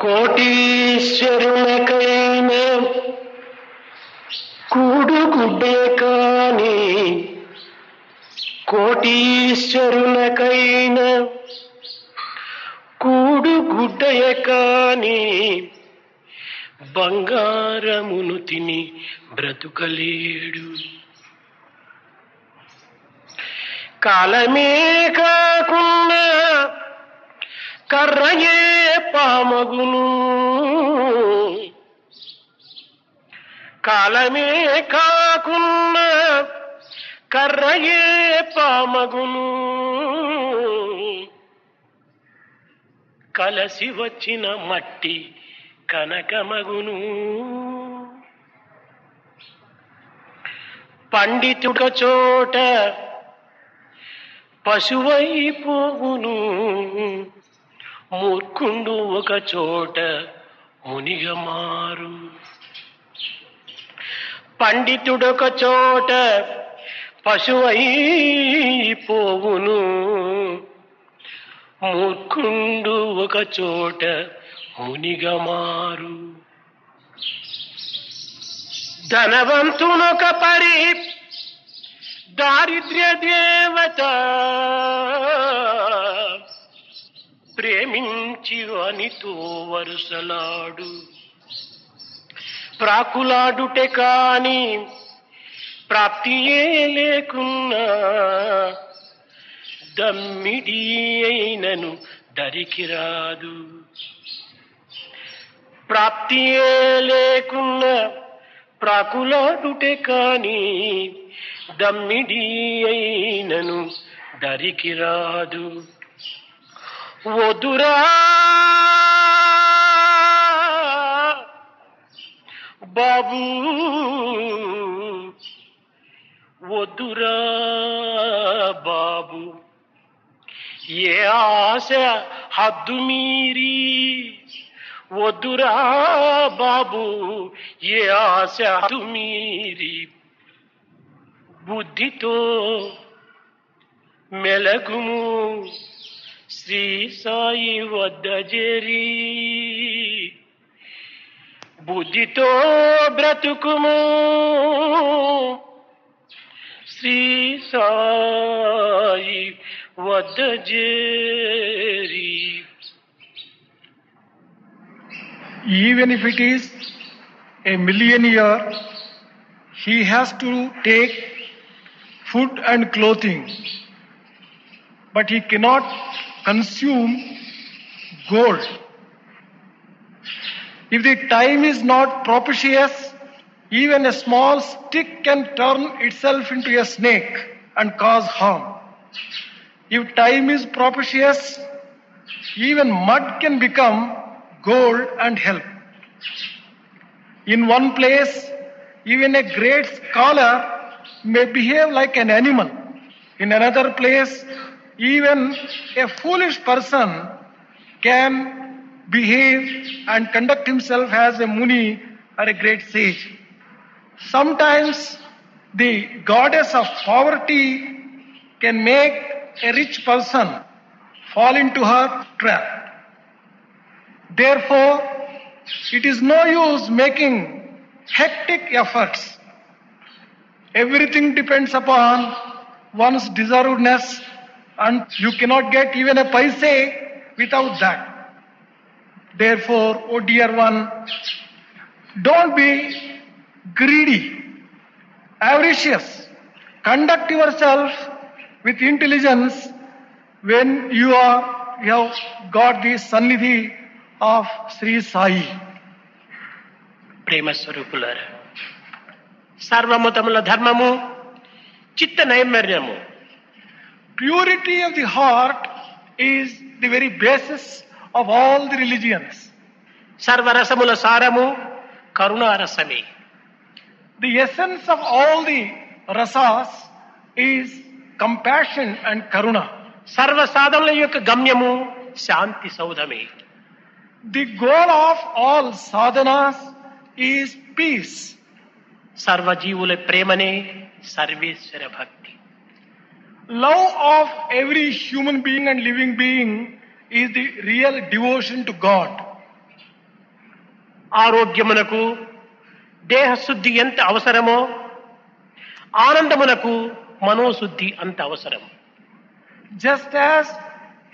కోటీశ్వరులకైన కూడుగుడ్డే కాని, కోటీశ్వరులకైన కూడుగుడ్డయ కాని, బంగారమును తిని బ్రతుకలేడు. కాలమే కాకున్నా కర్రయే పామగును, కాలమే కాకున్నా కర్రయే పామగును, కలసి వచ్చిన మట్టి కనకమగును. పండితుడ చోట పశువైపోవును, మూర్ఖుండు ఒక చోట మునిగా మారు. పండితుడొక చోట పశువైపోవును, మూర్ఖుండు ఒక చోట మునిగా మారు. ధనవంతునొక పరి దారిద్ర్య దేవత, ప్రేమించి వానితో వరుసలాడు. ప్రాకులాడుటే కాని ప్రాప్తియే లేకున్నా, దమ్మిడి అయినను దరికి రాదు. ప్రాప్తియే లేకున్నా ప్రాకులాడుటే కాని, దమ్మిడి అయినను దరికి రాదు. వదురా బాబు, వదురా బాబు, ఏ ఆశ హద్దు మీరి. వదురా బాబు, ఏ ఆశ హద్దు మీరి. బుద్ధితో మెలగుము శ్రీ సాయి వద్ద చేరి. బుద్ధితో బ్రతుకుము శ్రీ సాయి వద్ద చేరి. Even if it is a million year, he has to take food and clothing, but he cannot consume gold. If the time is not propitious, even a small stick can turn itself into a snake and cause harm. If time is propitious, even mud can become gold and help. In one place, even a great scholar may behave like an animal. In another place, even a foolish person can behave and conduct himself as a muni or a great sage. Sometimes the goddess of poverty can make a rich person fall into her trap. Therefore, it is no use making hectic efforts. Everything depends upon one's deservedness, and you cannot get even a paise without that. Therefore, oh dear one, don't be greedy, avaricious. Conduct yourself with intelligence when you have got the sannidhi of Sri Sai. ప్రేమ స్వరూపులారా, సర్వమతముల ధర్మము చిత్త నైర్మల్యము. Purity of the heart is the very basis of all the religions. సర్వరసముల సారము కరుణారసమే. The essence of all the rasas is compassion and karuna. సర్వ సాధనల యొక్క గమ్యము శాంతి సౌధమే. The goal of all sadhanas is peace. సర్వజీవుల ప్రేమనే సర్వేశ్వర భక్తి. Love of every human being and living being is the real devotion to God. ఆరోగ్యమునకు దేహశుద్ధి ఎంత అవసరమో ఆనందమునకు మనోశుద్ధి అంత అవసరం. Just as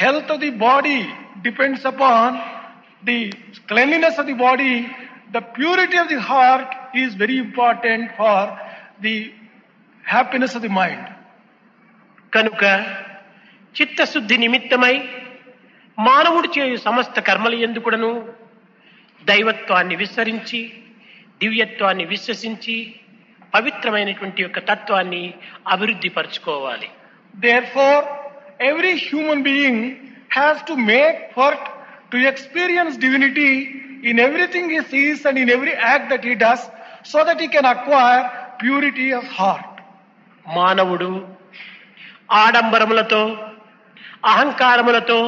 health of the body depends upon the cleanliness of the body, the purity of the heart is very important for the happiness of the mind. కనుక చిత్తశుద్ధి నిమిత్తమై మానవుడు చేయు సమస్త కర్మల యందు కూడాను దైవత్వాన్ని విస్మరించి దివ్యత్వాన్ని విశ్వసించి పవిత్రమైనటువంటి యొక్క తత్వాన్ని అభివృద్ధి పరచుకోవాలి. Therefore, every human being has to make effort to experience divinity in everything he sees and in every act that he does, so that he can acquire purity of heart. మానవుడు ఆడంబరములతో అహంకారములతో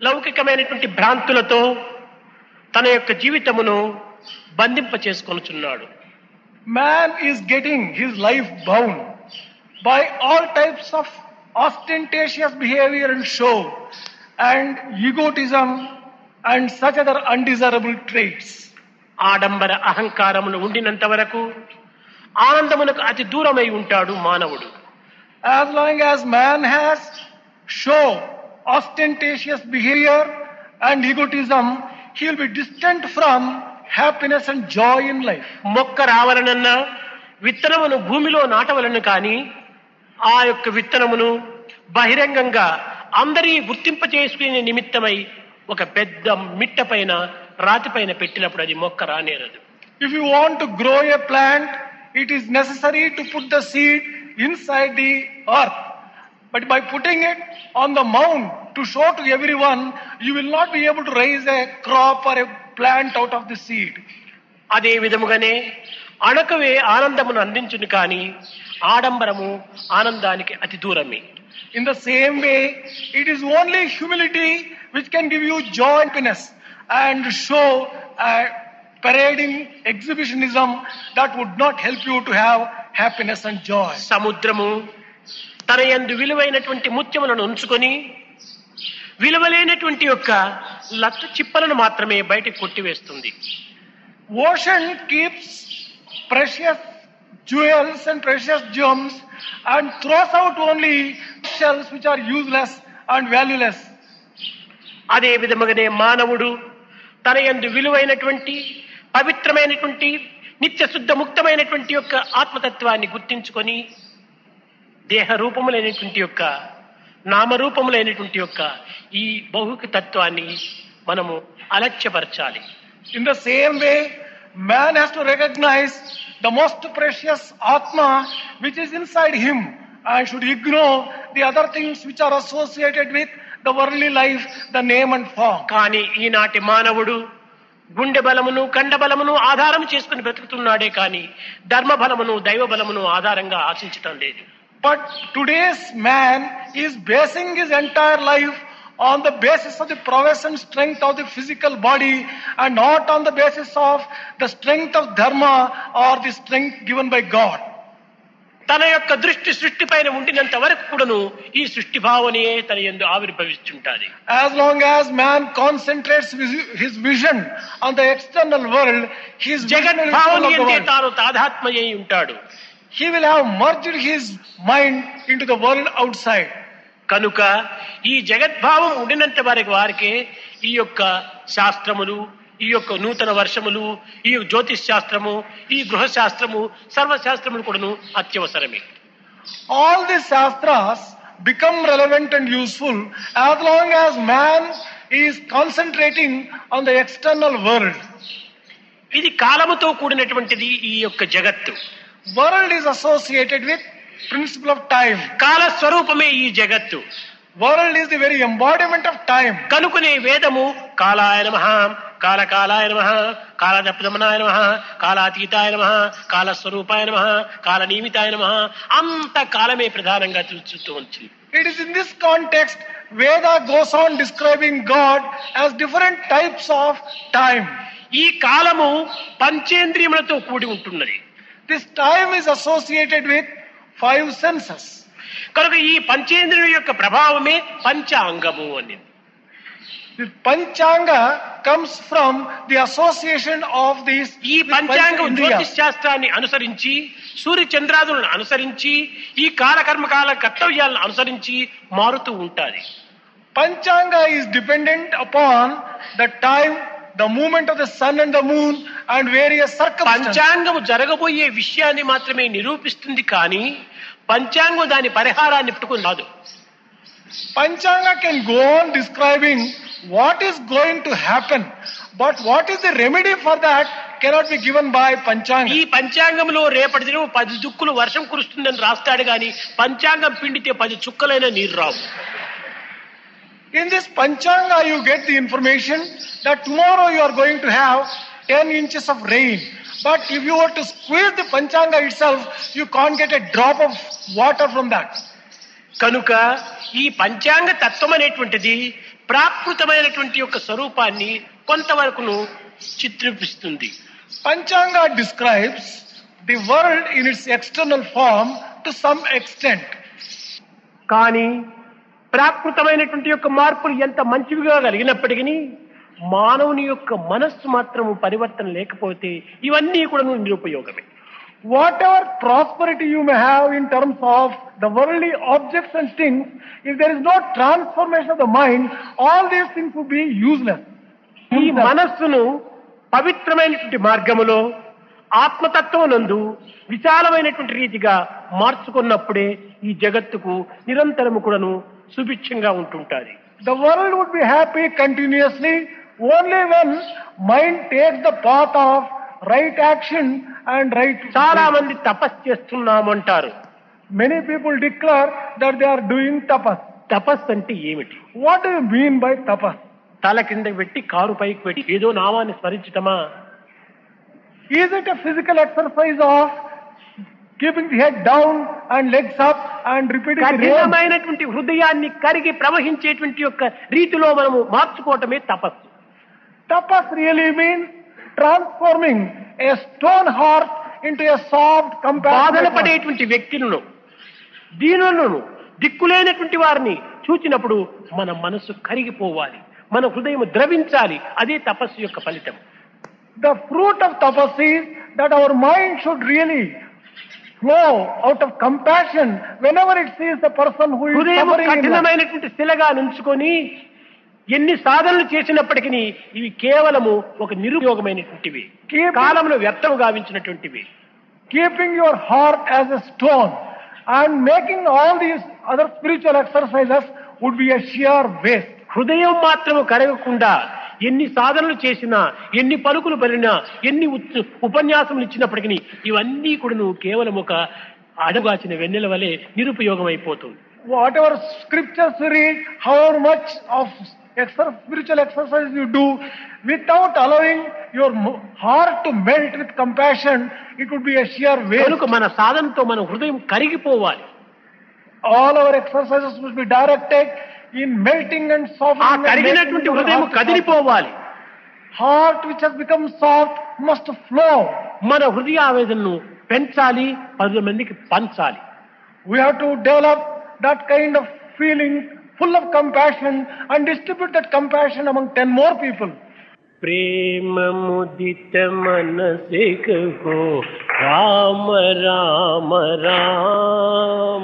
లౌకికమైనటువంటి భ్రాంతులతో తన యొక్క జీవితమును బంధింప చేసుకొనుచున్నాడు. Man is getting his life bound by all types of ostentatious behavior and show and egotism and such other undesirable traits. ఆడంబర అహంకారములు ఉండినంత వరకు ఆనందమునకు అతి దూరమై ఉంటాడు మానవుడు. As long as man has show, ostentatious behavior and egotism, he will be distant from happiness and joy in life. మొక్క రావాలనన్నా విత్తనమును భూమిలో నాటవలను కానీ ఆ యొక్క విత్తనమును బహిరంగంగా అందరి గుర్తింప చేసుకునే నిమిత్తమై ఒక పెద్ద మిట్ట పైన రాతి పైన పెట్టినప్పుడు అది మొక్క రానేరదు. If you want to grow a plant, it is necessary to put the seed inside the earth. But by putting it on the mound to show to everyone, you will not be able to raise a crop or a plant out of the seed. అదే విధముగానే అణకవే ఆనందమును అందించును కానీ ఆడంబరము ఆనందానికి అతి దూరమే. In the same way, it is only humility which can give you joy and happiness, and show parading exhibitionism that would not help you to have happiness and joy. సముద్రము తన యందు విలువైనటువంటి ముత్యములను ఉంచుకొని విలువలేనటువంటి యొక్క లత్త చిప్పలను మాత్రమే బయటకు కొట్టివేస్తుంది. Ocean keeps precious jewels and precious gems and throws out only shells which are useless and valueless. అదే విధముగానే మానవుడు తన యందు విలువైనటువంటి పవిత్రమైనటువంటి నిత్య శుద్ధ ముక్తమైనటువంటి యొక్క ఆత్మతత్వాన్ని గుర్తించుకొని దేహ రూపములైనటువంటి యొక్క నామరూపములైనటువంటి యొక్క ఈ భౌతిక తత్వాన్ని మనము అలక్ష్యపరచాలి. In the same way, man has to recognize the most precious Atma which is inside him and should ignore the other things which are associated with the worldly life, the name and form. కానీ ఈనాటి మానవుడు గుండె బలమును కండ బలమును ఆధారం చేసుకుని బ్రతుకుతున్నాడే కానీ ధర్మ బలమును దైవ బలమును ఆధారంగా ఆశించటం లేదు. But today's man is basing his entire life on the basis of the prowess and strength of the physical body and not on the basis of the strength of dharma or the strength given by God. తన యొక్క దృష్టి సృష్టి పైన ఉండినంత వరకు కూడాను ఈ సృష్టి భావనయే తన యందు ఆవిర్భవిస్తుంటాది. As long as man concentrates his vision on the external world, his జగత్ భావనయందే తాను తాదాత్మ్యై ఉంటాడు. He will have merged his mind into the world outside. కనుక ఈ జగద్భావం ఉండినంత వరకు వారికే ఈ యొక్క శాస్త్రములు, ఈ యొక్క నూతన వర్షములు, ఈ జ్యోతిష్ శాస్త్రము, ఈ గృహశాస్త్రము, సర్వశాస్త్రములు కూడాను అత్యవసరమే. All these shastras become relevant and useful as long as man is concentrating on the external world. ఇది కాలముతో కూడినటువంటిది ఈ యొక్క జగత్తు. World is associated with principle of time. కాల స్వరూపమే ఈ జగత్తు. World is the very embodiment of time. కనుకనే వేదము కాలాయ నమః, కాలకాలాయ నమః, కాలదప్రదమనాయ నమః, కాలాతీతాయ నమః, కాలస్వరూపాయ నమః, కాలనియమితాయ నమః అంత కాలమే ప్రధానంగా చూస్తూ వచ్చింది. It is in this context Veda goes on describing God as different types of time. ఈ కాలము పంచేంద్రియములతో కూడి ఉంటున్నది. This time is associated with 5 senses. కనుక ఈ పంచేంద్రియం యొక్క ప్రభావమే పంచాంగము అని. This Panchanga comes from the association of these ఈ with పంచాంగం India. జ్యోతిష్ శాస్త్రాన్ని అనుసరించి, సూర్య చంద్రాదులను అనుసరించి, ఈ కాలకర్మకాల కర్తవ్యాలను అనుసరించి మారుతూ ఉంటాది. Panchanga is dependent upon the time, the movement of the sun and the moon and various circumstances. పంచాంగము జరగబోయే విషయాన్ని మాత్రమే నిరూపిస్తుంది, కానీ పంచాంగం దాని పరిహారాన్ని పెట్టుకుని రాదు. Panchanga can go on describing what is going to happen, but what is the remedy for that cannot be given by Panchanga. ఈ పంచాంగంలో రేపటి దినం 10 దుక్కులు వర్షం కురుస్తుందని రాస్తాడు, గాని పంచాంగం పిండితే 10 చుక్కలైన నీరు రావు. In this Panchanga, you get the information that tomorrow you are going to have 10 inches of rain. But if you were to squeeze the Panchanga itself, you can't get a drop of water from that. కనుక ఈ పంచాంగ తత్వం అనేటువంటిది ప్రాకృతమైనటువంటి యొక్క స్వరూపాన్ని కొంతవరకును చిత్రిపిస్తుంది. Panchanga describes the world in its external form to some extent. కానీ ప్రాకృతమైనటువంటి యొక్క మార్పులు ఎంత మంచివిగా కలిగినప్పటికీ మానవుని యొక్క మనస్సు మాత్రము పరివర్తన లేకపోతే ఇవన్నీ కూడా నిరుపయోగమే. Whatever prosperity you may have in terms of the worldly objects and things, if there is no transformation of the mind, all these things would be useless. ఈ మనస్సును పవిత్రమైనటువంటి మార్గములో ఆత్మతత్వం నందు విశాలమైనటువంటి రీతిగా మార్చుకున్నప్పుడే ఈ జగత్తుకు నిరంతరము కూడాను సుభిక్షంగా ఉంటుంటాది. The world would be happy continuously only when mind takes the path of right action and right. చాలా మంది తపస్సు చేస్తున్నామంటారు. Many people declare that they are doing tapas. తపస్సు అంటే ఏమిటి? What do you mean by tapas? తల కిందకి పెట్టి car పైకి పెట్టి ఏదో నామాన్ని స్మరించటమా? Is it a physical exercise of keeping the head down and legs up and repeating the name? కఠినమైనటువంటి హృదయాన్ని కరిగి ప్రవహించేటువంటి యొక్క రీతిలో మనము మార్చుకోవటమే తపస్సు. Tapas really means transforming a stone heart into a soft, compassionate బాధలు heart. పడేటువంటి వ్యక్తులను, దీనులను, దిక్కులేనటువంటి వారిని చూచినప్పుడు మన మనసు కరిగిపోవాలి, మన హృదయం ద్రవించాలి. అదే తపస్సు యొక్క ఫలితం. The fruit of tapas is that our mind should really flow out of compassion whenever it sees the person who is హృదయం suffering in life. కఠినమైనటువంటి శిలగా నుంచుకొని ఎన్ని సాధనలు చేసినప్పటికీ ఇవి కేవలము ఒక నిరుపయోగమైనటువంటివి, కాలంలో వ్యర్థం గావించినటువంటివి. Keeping your heart as a stone and making all these other spiritual exercises would be a sheer waste. హృదయం మాత్రము కరగకుండా ఎన్ని సాధనలు చేసినా, ఎన్ని పలుకులు పలినా, ఎన్ని ఉపన్యాసములు ఇచ్చినప్పటికీ ఇవన్నీ కూడా కేవలం ఒక అడగాచిన వెన్నెల వలె నిరుపయోగం అయిపోతుంది. Whatever scriptures you read, however much of spiritual exercise you do, without allowing your heart to melt with compassion, it would be a sheer waste. కనుక మన సాధనతో మన హృదయం కరిగిపోవాలి. All our exercises must be directed in melting and ఆ softening. and కరిగినటువంటి making our హృదయం heart కదిలిపోవాలి. Heart which has become soft must flow. మన హృదయ ఆవేదనను పెంచాలి, 10 మందికి పంచాలి. We have to develop that kind of feeling full of compassion and distribute that compassion among 10 more people. प्रेम मुदित मन से कहो राम राम राम,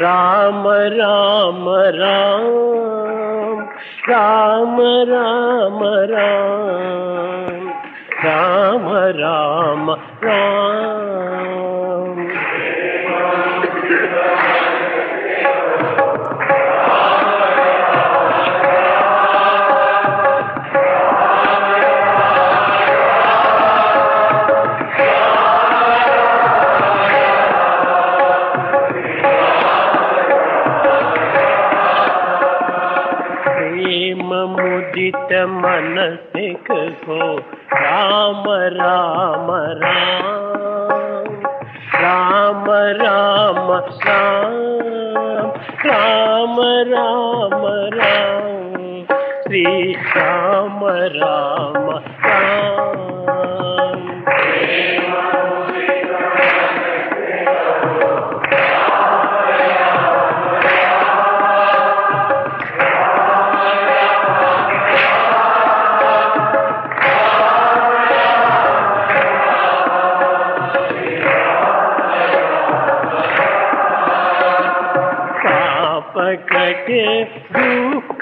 राम राम राम, राम राम राम, राम राम राम. मुदित मन से कहो राम राम राम, राम राम राम, राम राम राम, श्री राम राम राम.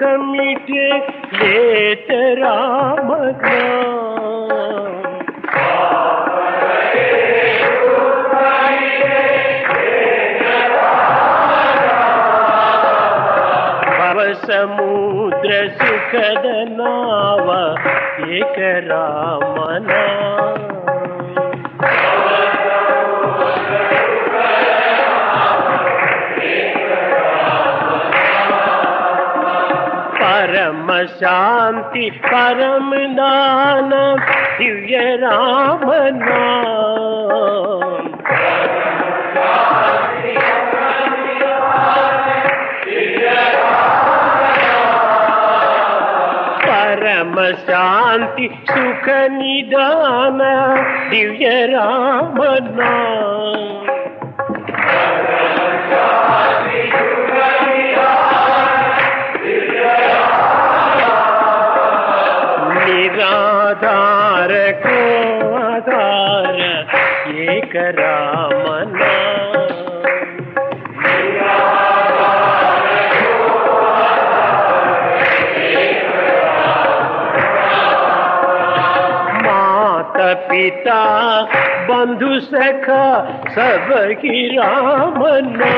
కమిటే లేత రామగా సముద్ర సుఖద నావ ఏక రామనా పరమ శాంతి పరమ దాన దివ్య రామనా పరమ శాంతి సుఖ నిదాన దివ్య రామనా నిరాధార కో ఆధార ఏక రామనా पिता बंधु सखा सबकी रामना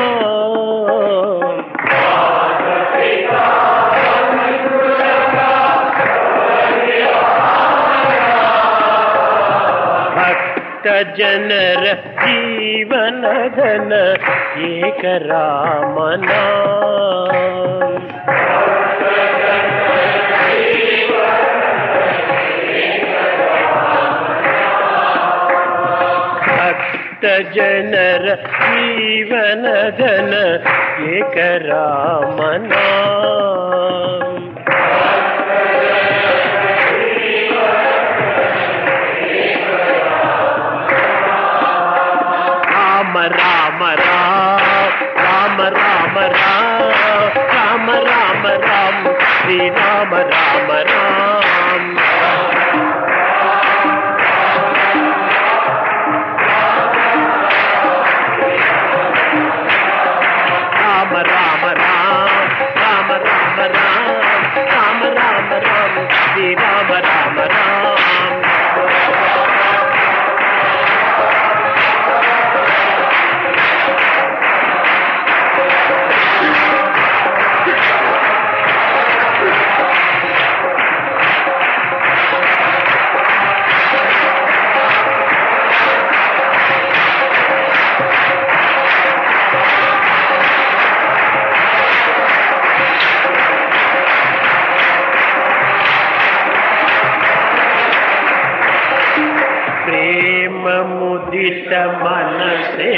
भक्त जनर जीवन धन एक रामना जनर जीवन धन एक रामना राम राम राम राम राम राम राम राम राम श्री राम राम राम राम राम राम राम राम राम राम राम श्री राम राम राम मुदित मन से